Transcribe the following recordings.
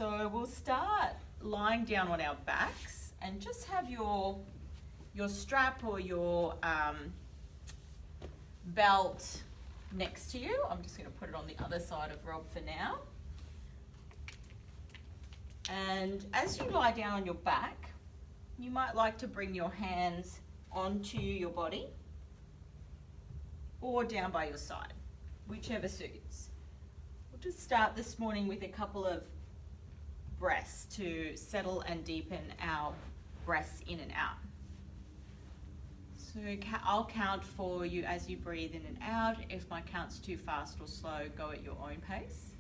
So we'll start lying down on our backs and just have your strap or your belt next to you. I'm just going to put it on the other side of Rob for now. And as you lie down on your back, you might like to bring your hands onto your body or down by your side, whichever suits. We'll just start this morning with a couple of breaths to settle and deepen our breaths in and out. So I'll count for you as you breathe in and out. If my count's too fast or slow, go at your own pace.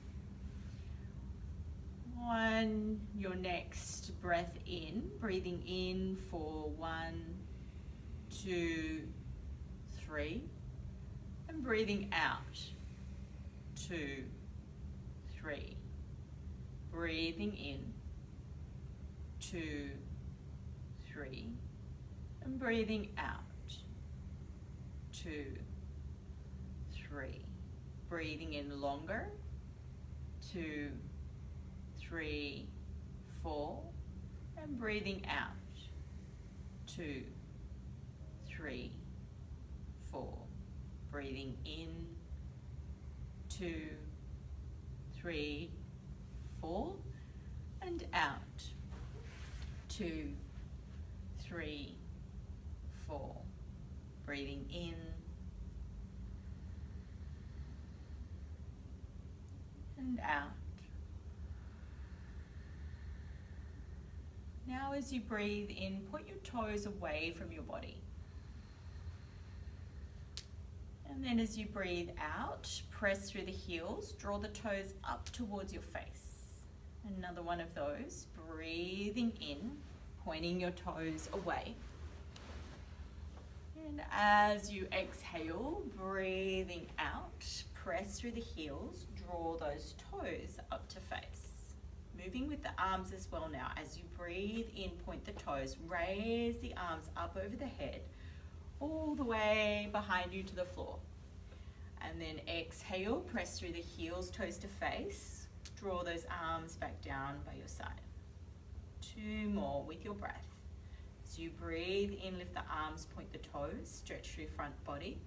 On your next breath in, breathing in for 1, 2, 3, and breathing out, 2, 3. Breathing in, 2, 3, and breathing out, 2, 3. Breathing in longer, 2, 3, 4, and breathing out, 2, 3, 4. Breathing in, 2, 3, 4, and out, 2, 3, 4. Breathing in and out. Now as you breathe in, put your toes away from your body. And then as you breathe out, press through the heels, draw the toes up towards your face. Another one of those, breathing in, pointing your toes away. And as you exhale, breathing out, press through the heels, draw those toes up to face. Moving with the arms as well now. As you breathe in, point the toes, raise the arms up over the head, all the way behind you to the floor. And then exhale, press through the heels, toes to face. Draw those arms back down by your side. 2 more with your breath. As you breathe in, lift the arms, point the toes, stretch through front body.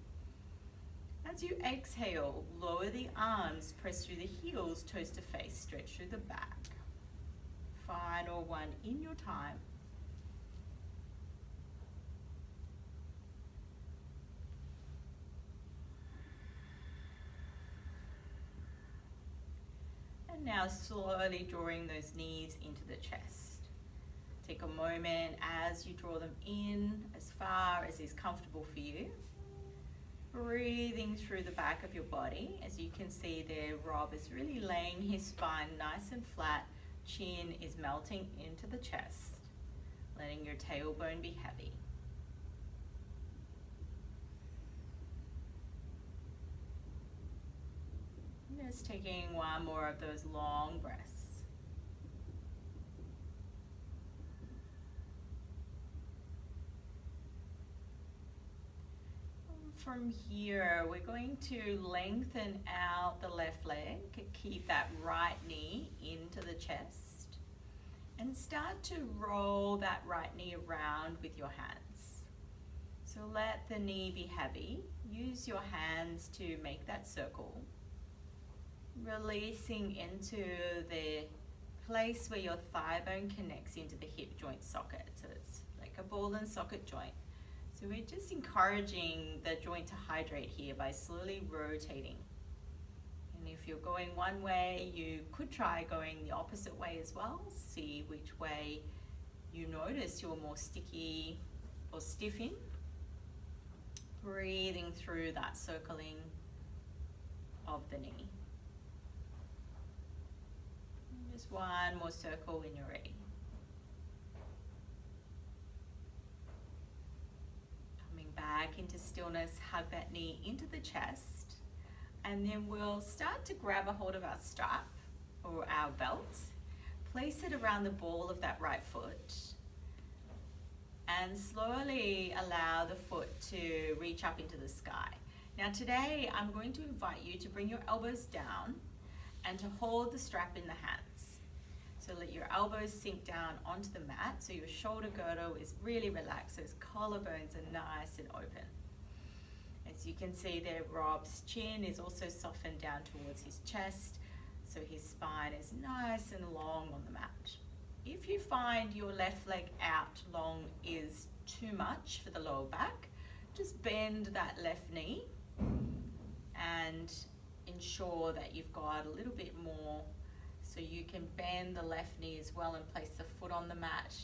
As you exhale, lower the arms, press through the heels, toes to face, stretch through the back. Final one in your time. And now slowly drawing those knees into the chest. Take a moment as you draw them in as far as is comfortable for you. Breathing through the back of your body. As you can see there, Rob is really laying his spine nice and flat. Chin is melting into the chest, letting your tailbone be heavy. Just taking one more of those long breaths. From here, we're going to lengthen out the left leg, keep that right knee into the chest, and start to roll that right knee around with your hands. So let the knee be heavy. Use your hands to make that circle, releasing into the place where your thigh bone connects into the hip joint socket. So it's like a ball and socket joint. So we're just encouraging the joint to hydrate here by slowly rotating. And if you're going one way, you could try going the opposite way as well. See which way you notice you're more sticky or stiff in. Breathing through that circling of the knee. Just one more circle when you're ready. Back into stillness, hug that knee into the chest, and then we'll start to grab a hold of our strap or our belt, place it around the ball of that right foot, and slowly allow the foot to reach up into the sky. Now today I'm going to invite you to bring your elbows down and to hold the strap in the hands. So let your elbows sink down onto the mat so your shoulder girdle is really relaxed, those collarbones are nice and open. As you can see there, Rob's chin is also softened down towards his chest, so his spine is nice and long on the mat. If you find your left leg out long is too much for the lower back, just bend that left knee and ensure that you've got a little bit more, so you can bend the left knee as well and place the foot on the mat,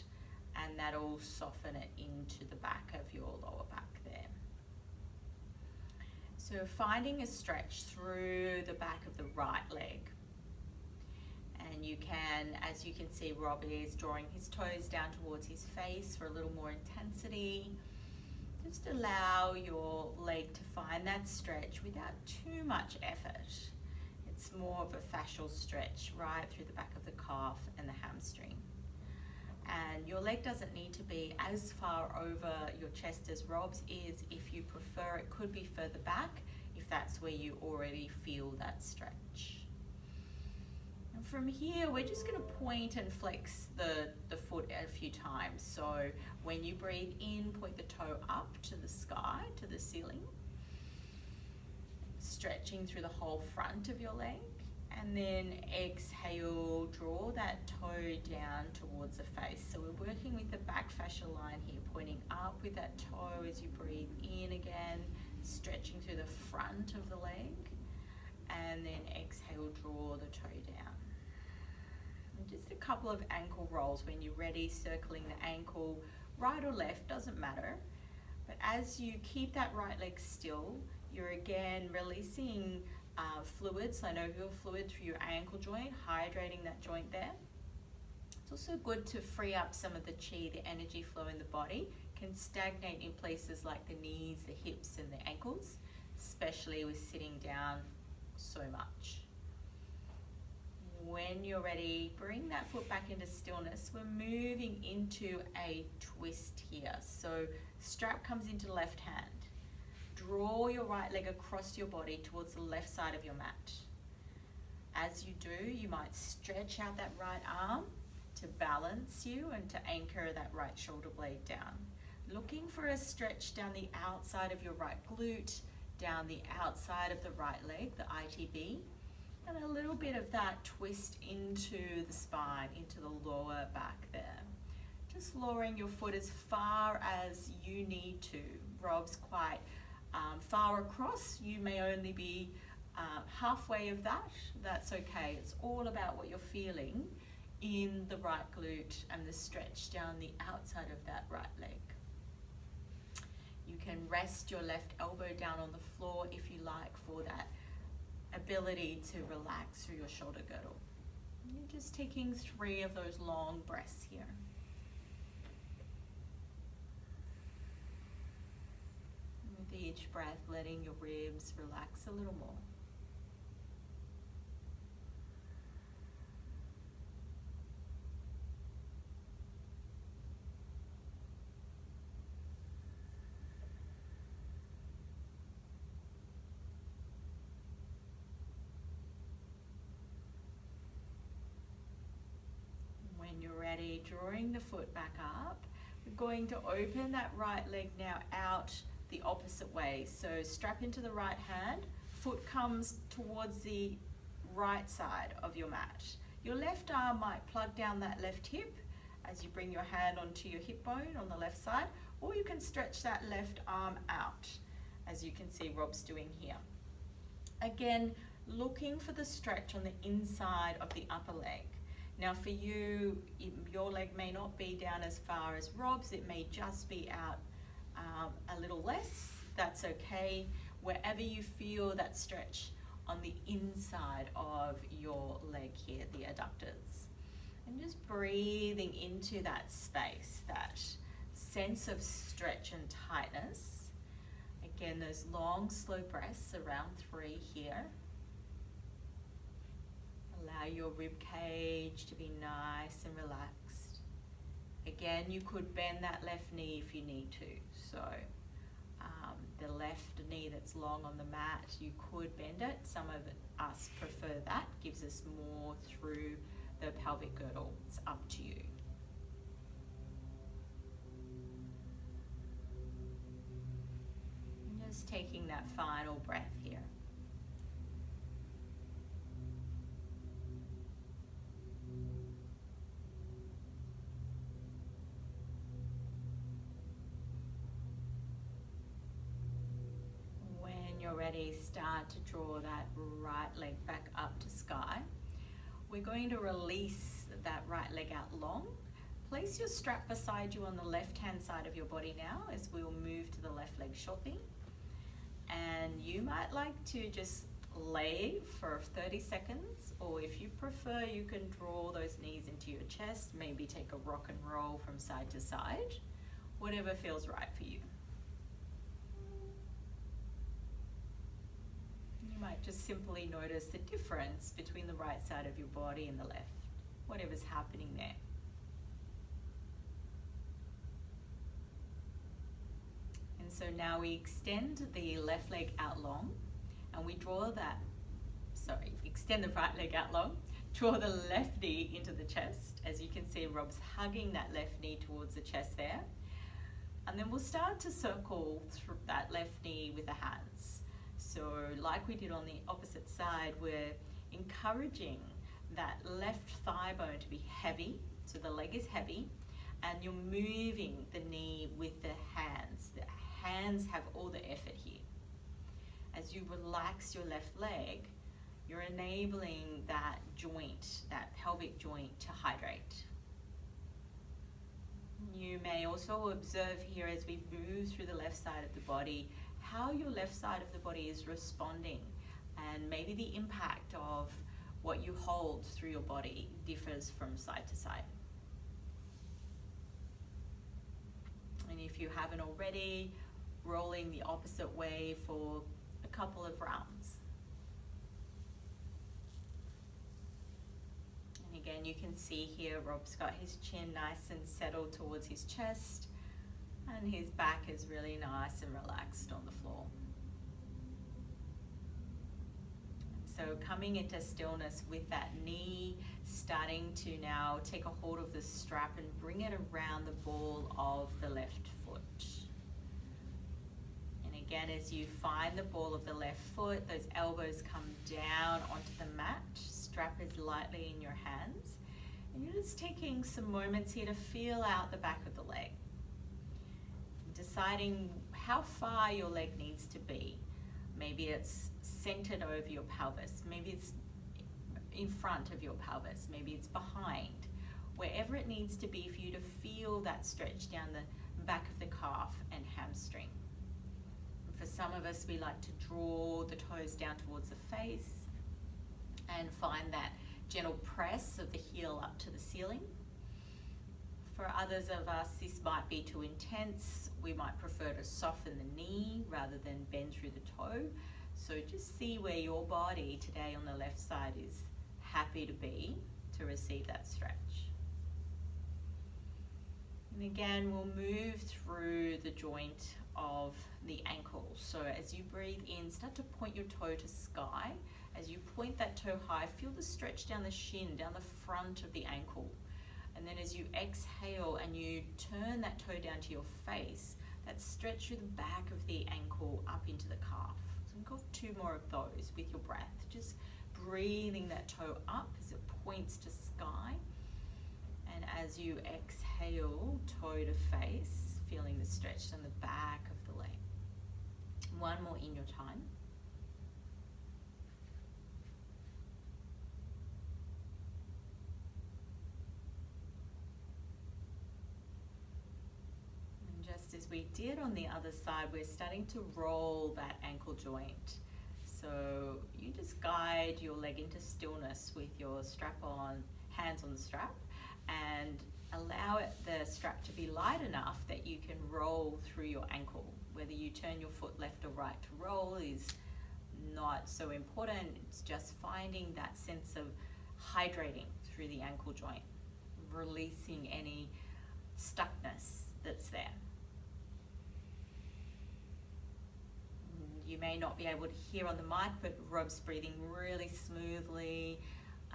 and that'll soften it into the back of your lower back there. So finding a stretch through the back of the right leg. And you can, as you can see, Rob is drawing his toes down towards his face for a little more intensity. Just allow your leg to find that stretch without too much effort. It's more of a fascial stretch right through the back of the calf and the hamstring. And your leg doesn't need to be as far over your chest as Rob's is. If you prefer, it could be further back if that's where you already feel that stretch. And from here, we're just going to point and flex the foot a few times. So when you breathe in, point the toe up to the sky, to the ceiling, stretching through the whole front of your leg. And then exhale, draw that toe down towards the face. So we're working with the back fascia line here, pointing up with that toe as you breathe in again, stretching through the front of the leg. And then exhale, draw the toe down. And just a couple of ankle rolls when you're ready, circling the ankle, right or left, doesn't matter. But as you keep that right leg still, you're again releasing fluid, synovial fluid through your ankle joint, hydrating that joint there. It's also good to free up some of the chi, the energy flow in the body. Can stagnate in places like the knees, the hips and the ankles, especially with sitting down so much. When you're ready, bring that foot back into stillness. We're moving into a twist here. So strap comes into left hand. Draw your right leg across your body towards the left side of your mat. As you do, you might stretch out that right arm to balance you and to anchor that right shoulder blade down. Looking for a stretch down the outside of your right glute, down the outside of the right leg, the ITB, and a little bit of that twist into the spine, into the lower back there. Just lowering your foot as far as you need to. Rob's quite far across. You may only be halfway of that. That's okay. It's all about what you're feeling in the right glute and the stretch down the outside of that right leg. You can rest your left elbow down on the floor if you like, for that ability to relax through your shoulder girdle. You're just taking 3 of those long breaths here. With each breath, letting your ribs relax a little more. When you're ready, drawing the foot back up, we're going to open that right leg now out the opposite way. So strap into the right hand, foot comes towards the right side of your mat. Your left arm might plug down that left hip as you bring your hand onto your hip bone on the left side, or you can stretch that left arm out, as you can see Rob's doing here. Again, looking for the stretch on the inside of the upper leg. Now for you, your leg may not be down as far as Rob's, it may just be out a little less. That's okay. Wherever you feel that stretch on the inside of your leg here, the adductors. And just breathing into that space, that sense of stretch and tightness. Again, those long, slow breaths, around 3 here. Allow your rib cage to be nice and relaxed. Again, you could bend that left knee if you need to. So the left knee that's long on the mat, you could bend it. Some of us prefer that, gives us more through the pelvic girdle. It's up to you. And just taking that final breath here. You're ready, start to draw that right leg back up to sky. We're going to release that right leg out long. Place your strap beside you on the left hand side of your body now as we'll move to the left leg shortly. And you might like to just lay for 30 seconds, or if you prefer, you can draw those knees into your chest, maybe take a rock and roll from side to side, whatever feels right for you. You might just simply notice the difference between the right side of your body and the left, whatever's happening there. And so now we extend the left leg out long and we draw extend the right leg out long, draw the left knee into the chest. As you can see, Rob's hugging that left knee towards the chest there. And then we'll start to circle through that left knee with the hands. So like we did on the opposite side, we're encouraging that left thigh bone to be heavy, so the leg is heavy, and you're moving the knee with the hands. The hands have all the effort here. As you relax your left leg, you're enabling that joint, that pelvic joint, to hydrate. You may also observe here as we move through the left side of the body, how your left side of the body is responding, and maybe the impact of what you hold through your body differs from side to side. And if you haven't already, rolling the opposite way for a couple of rounds. And again, you can see here Rob's got his chin nice and settled towards his chest, and his back is really nice and relaxed on the floor. So coming into stillness with that knee starting to now take a hold of the strap and bring it around the ball of the left foot. And again, as you find the ball of the left foot, those elbows come down onto the mat, strap is lightly in your hands, and you're just taking some moments here to feel out the back of the leg. Deciding how far your leg needs to be. Maybe it's centered over your pelvis, maybe it's in front of your pelvis, maybe it's behind. Wherever it needs to be for you to feel that stretch down the back of the calf and hamstring. And for some of us, we like to draw the toes down towards the face and find that gentle press of the heel up to the ceiling. For others of us, this might be too intense. We might prefer to soften the knee rather than bend through the toe. So just see where your body today on the left side is happy to be to receive that stretch. And again, we'll move through the joint of the ankle. So as you breathe in, start to point your toe to sky. As you point that toe high, feel the stretch down the shin, down the front of the ankle. And then as you exhale and you turn that toe down to your face, that stretch through the back of the ankle up into the calf. So we've got 2 more of those with your breath. Just breathing that toe up as it points to sky. And as you exhale, toe to face, feeling the stretch down the back of the leg. 1 more in your time. As we did on the other side, we're starting to roll that ankle joint. So you just guide your leg into stillness with your strap on, hands on the strap, and allow the strap to be light enough that you can roll through your ankle. Whether you turn your foot left or right to roll is not so important. It's just finding that sense of hydrating through the ankle joint, releasing any stuckness that's there. You may not be able to hear on the mic, but Rob's breathing really smoothly,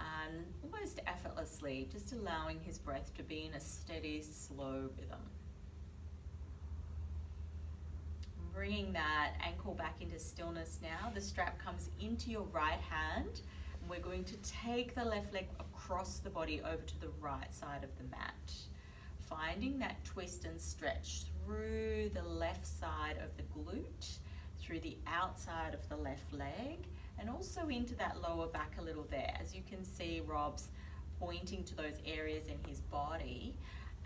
and almost effortlessly, just allowing his breath to be in a steady, slow rhythm. Bringing that ankle back into stillness now. The strap comes into your right hand, and we're going to take the left leg across the body over to the right side of the mat. Finding that twist and stretch through the left side of the glute, through the outside of the left leg, and also into that lower back a little there. As you can see, Rob's pointing to those areas in his body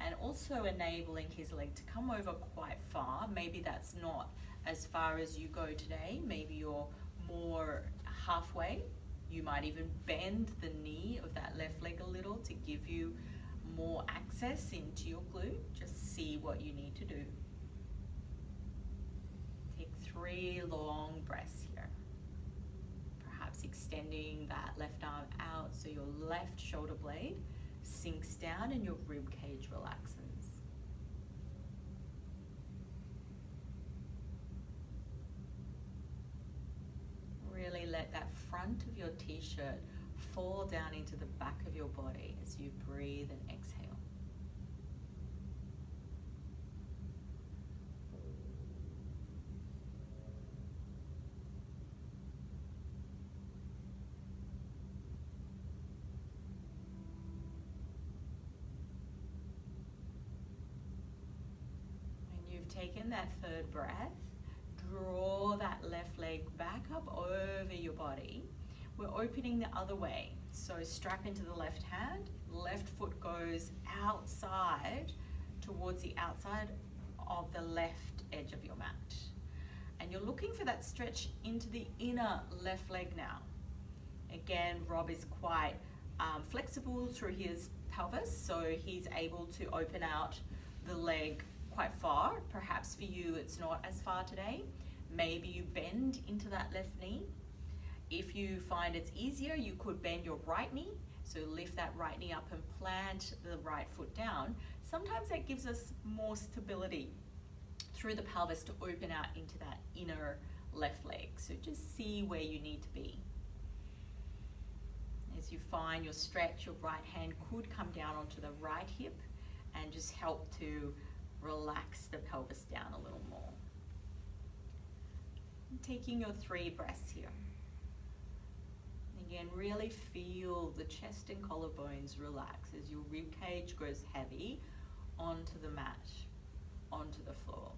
and also enabling his leg to come over quite far. Maybe that's not as far as you go today. Maybe you're more halfway. You might even bend the knee of that left leg a little to give you more access into your glute. Just see what you need to do. Take 3 long breaths here. Perhaps extending that left arm out so your left shoulder blade sinks down and your rib cage relaxes. Really let that front of your t-shirt fall down into the back of your body as you breathe and exhale. When you've taken that 3rd breath, draw that left leg back up over your body. We're opening the other way. So strap into the left hand, left foot goes outside towards the outside of the left edge of your mat. And you're looking for that stretch into the inner left leg now. Again, Rob is quite flexible through his pelvis, so he's able to open out the leg quite far. Perhaps for you it's not as far today. Maybe you bend into that left knee. If you find it's easier, you could bend your right knee. So lift that right knee up and plant the right foot down. Sometimes that gives us more stability through the pelvis to open out into that inner left leg. So just see where you need to be. As you find your stretch, your right hand could come down onto the right hip and just help to relax the pelvis down a little more. And taking your 3 breaths here. Again, really feel the chest and collarbones relax as your rib cage goes heavy onto the mat, onto the floor.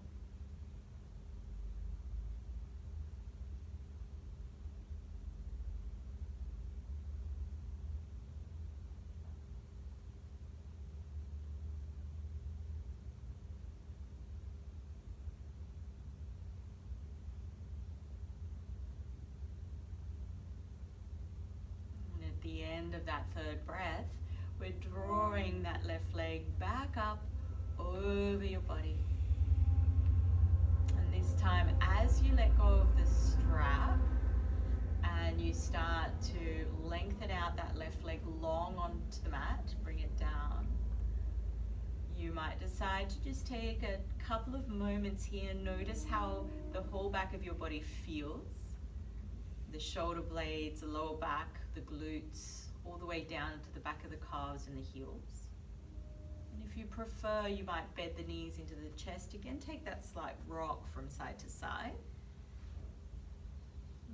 The end of that 3rd breath, we're drawing that left leg back up over your body. And this time, as you let go of the strap and you start to lengthen out that left leg long onto the mat, bring it down. You might decide to just take a couple of moments here. Notice how the whole back of your body feels. The shoulder blades, the lower back, the glutes, all the way down to the back of the calves and the heels. And if you prefer, you might bed the knees into the chest. Again, take that slight rock from side to side.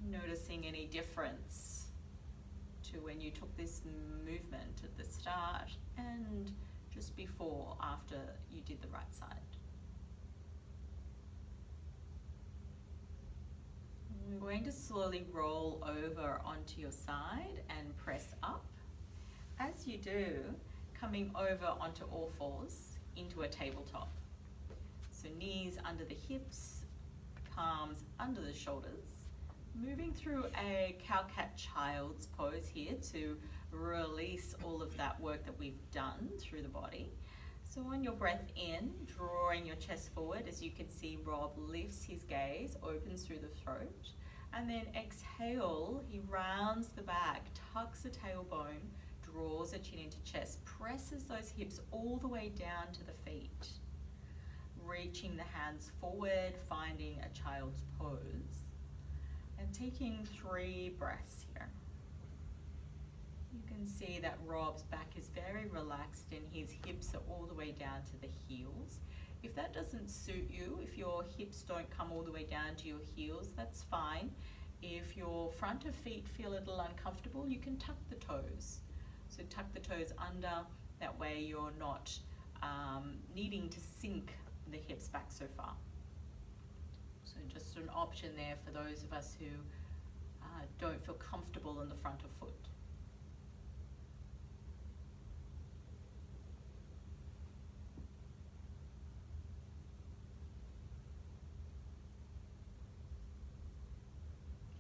Noticing any difference to when you took this movement at the start and just before, after you did the right side. I'm going to slowly roll over onto your side and press up. As you do, coming over onto all fours into a tabletop. So knees under the hips, palms under the shoulders. Moving through a cow-cat child's pose here to release all of that work that we've done through the body. So on your breath in, drawing your chest forward, as you can see, Rob lifts his gaze, opens through the throat, and then exhale, he rounds the back, tucks the tailbone, draws a chin into chest, presses those hips all the way down to the feet, reaching the hands forward, finding a child's pose, and taking 3 breaths here. You can see that Rob's back is very relaxed and his hips are all the way down to the heels. If that doesn't suit you, if your hips don't come all the way down to your heels, that's fine. If your front of feet feel a little uncomfortable, you can tuck the toes. So tuck the toes under, that way you're not needing to sink the hips back so far. So just an option there for those of us who don't feel comfortable in the front of foot.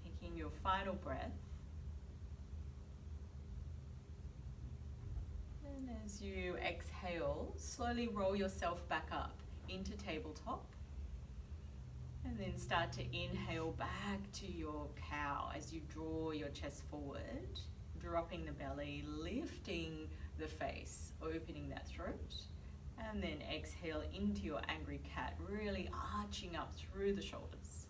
Taking your final breath. And as you exhale, slowly roll yourself back up into tabletop. And then start to inhale back to your cow as you draw your chest forward, dropping the belly, lifting the face, opening that throat. And then exhale into your angry cat, really arching up through the shoulders.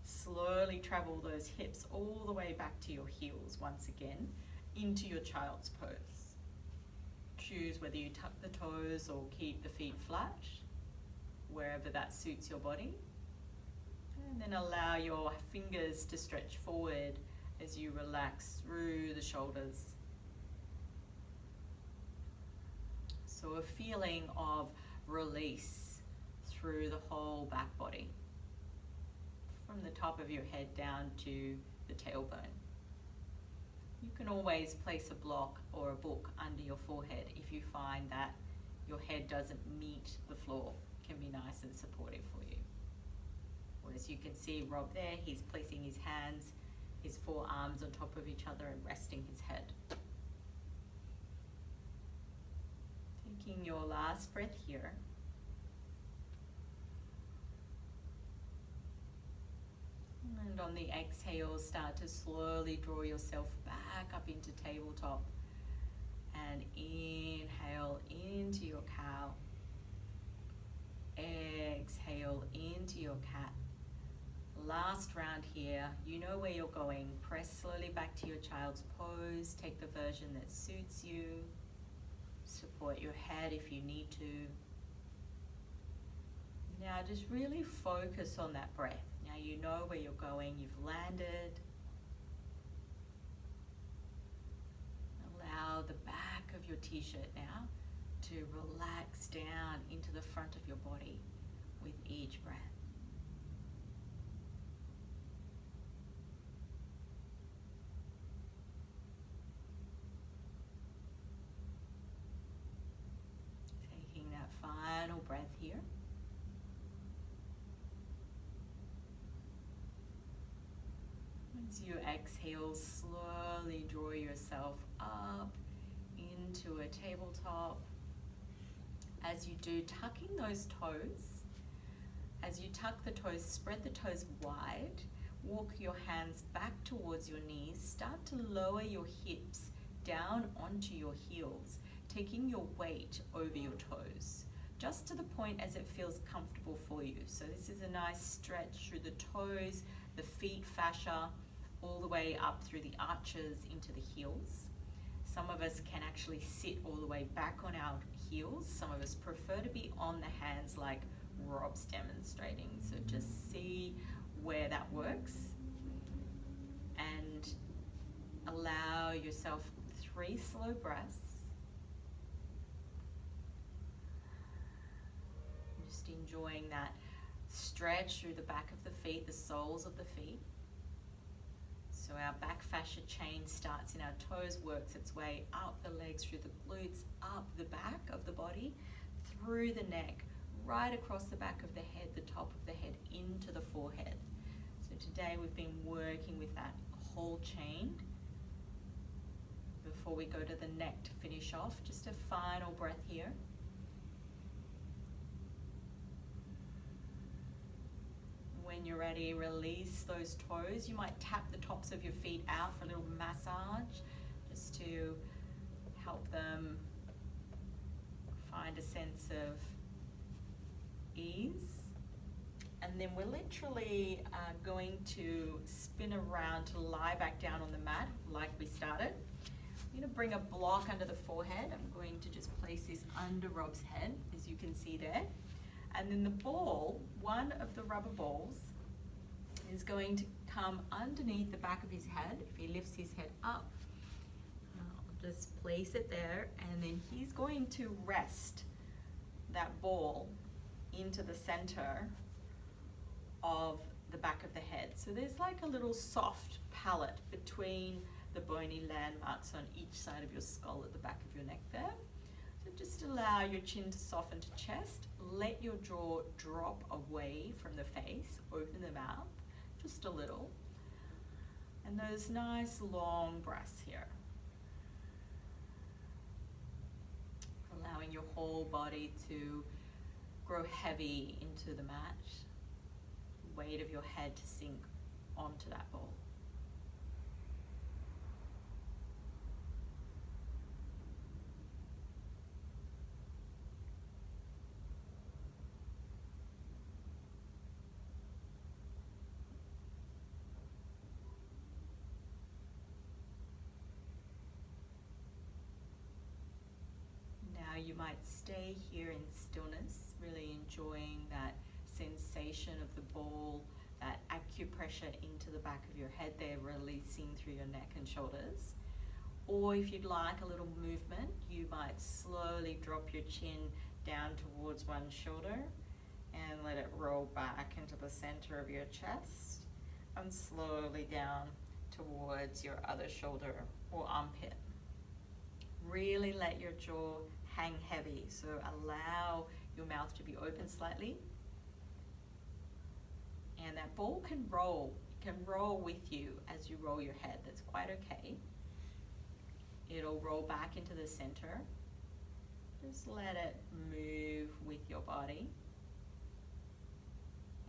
Slowly travel those hips all the way back to your heels once again, into your child's pose. Choose whether you tuck the toes or keep the feet flat, wherever that suits your body. And then allow your fingers to stretch forward as you relax through the shoulders. So a feeling of release through the whole back body, from the top of your head down to the tailbone. You can always place a block or a book under your forehead if you find that your head doesn't meet the floor. It can be nice and supportive for you. As you can see Rob there, he's placing his hands, his forearms on top of each other and resting his head. Taking your last breath here. And on the exhale, start to slowly draw yourself back up into tabletop. And inhale into your cow. Exhale into your cat. Last round here, you know where you're going. Press slowly back to your child's pose. Take the version that suits you. Support your head if you need to. Now just really focus on that breath. Now you know where you're going. You've landed. Allow the back of your t-shirt now to relax down into the front of your body with each breath. Taking that final breath here. As you exhale, slowly draw yourself up into a tabletop. As you do, tucking those toes. As you tuck the toes, spread the toes wide. Walk your hands back towards your knees. Start to lower your hips down onto your heels, taking your weight over your toes, just to the point as it feels comfortable for you. So this is a nice stretch through the toes, the feet fascia, all the way up through the arches into the heels. Some of us can actually sit all the way back on our heels. Some of us prefer to be on the hands like Rob's demonstrating. So just see where that works and allow yourself 3 slow breaths. Just enjoying that stretch through the back of the feet, the soles of the feet. So our back fascia chain starts in our toes, works its way up the legs, through the glutes, up the back of the body, through the neck, right across the back of the head, the top of the head, into the forehead. So today we've been working with that whole chain. Before we go to the neck to finish off, just a final breath here. When you're ready, release those toes. You might tap the tops of your feet out for a little massage, just to help them find a sense of ease. And then we're literally going to spin around to lie back down on the mat like we started. I'm going to bring a block under the forehead. I'm going to just place this under Rob's head, as you can see there. And then the ball, one of the rubber balls, is going to come underneath the back of his head. If he lifts his head up, I'll just place it there, and then he's going to rest that ball into the center of the back of the head. So there's like a little soft palate between the bony landmarks on each side of your skull at the back of your neck there. So just allow your chin to soften to chest. Let your jaw drop away from the face. Open the mouth just a little. And those nice long breaths here. Allowing your whole body to grow heavy into the mat. Weight of your head to sink onto that ball. Now you might stay here in stillness, really enjoying that sensation of the ball, that acupressure into the back of your head there, releasing through your neck and shoulders. Or if you'd like a little movement, you might slowly drop your chin down towards one shoulder and let it roll back into the center of your chest and slowly down towards your other shoulder or armpit. Really let your jaw hang heavy, so allow your mouth to be open slightly. And that ball can roll. It can roll with you as you roll your head. That's quite okay. It'll roll back into the center. Just let it move with your body.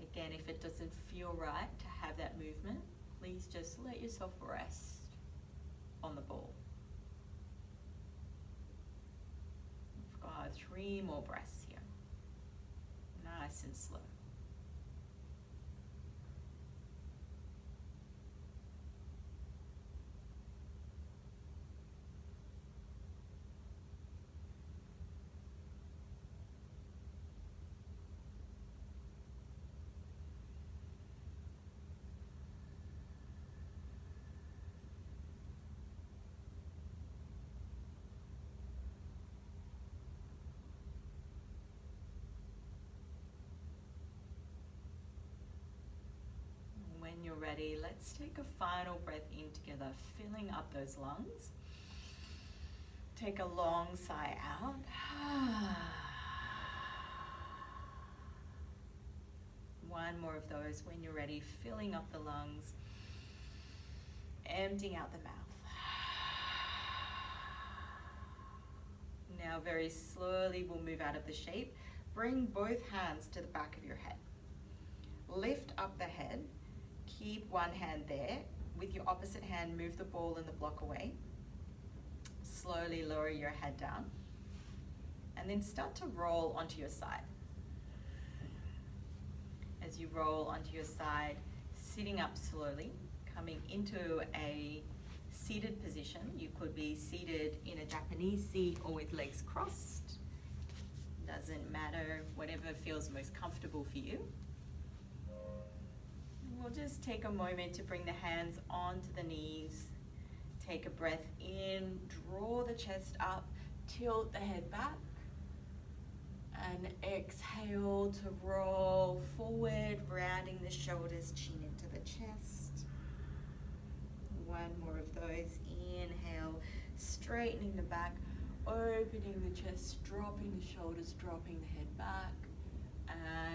Again, if it doesn't feel right to have that movement, please just let yourself rest on the ball. We've got 3 more breaths here. Nice and slow. When you're ready, let's take a final breath in together, filling up those lungs. Take a long sigh out. One more of those when you're ready, filling up the lungs, emptying out the mouth. Now very slowly we'll move out of the shape. Bring both hands to the back of your head. Lift up the head. Keep one hand there. With your opposite hand, move the ball and the block away. Slowly lower your head down. And then start to roll onto your side. As you roll onto your side, sitting up slowly, coming into a seated position. You could be seated in a Japanese seat or with legs crossed. Doesn't matter, whatever feels most comfortable for you. We'll just take a moment to bring the hands onto the knees. Take a breath in, draw the chest up, tilt the head back, and exhale to roll forward, rounding the shoulders, chin into the chest. One more of those. Inhale, straightening the back, opening the chest, dropping the shoulders, dropping the head back.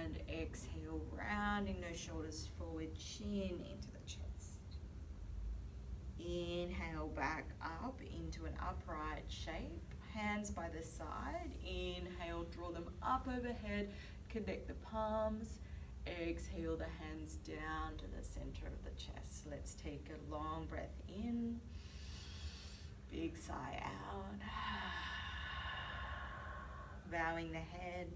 And exhale, rounding those shoulders forward, chin into the chest. Inhale, back up into an upright shape. Hands by the side. Inhale, draw them up overhead, connect the palms. Exhale, the hands down to the center of the chest. Let's take a long breath in. Big sigh out. Bowing the head.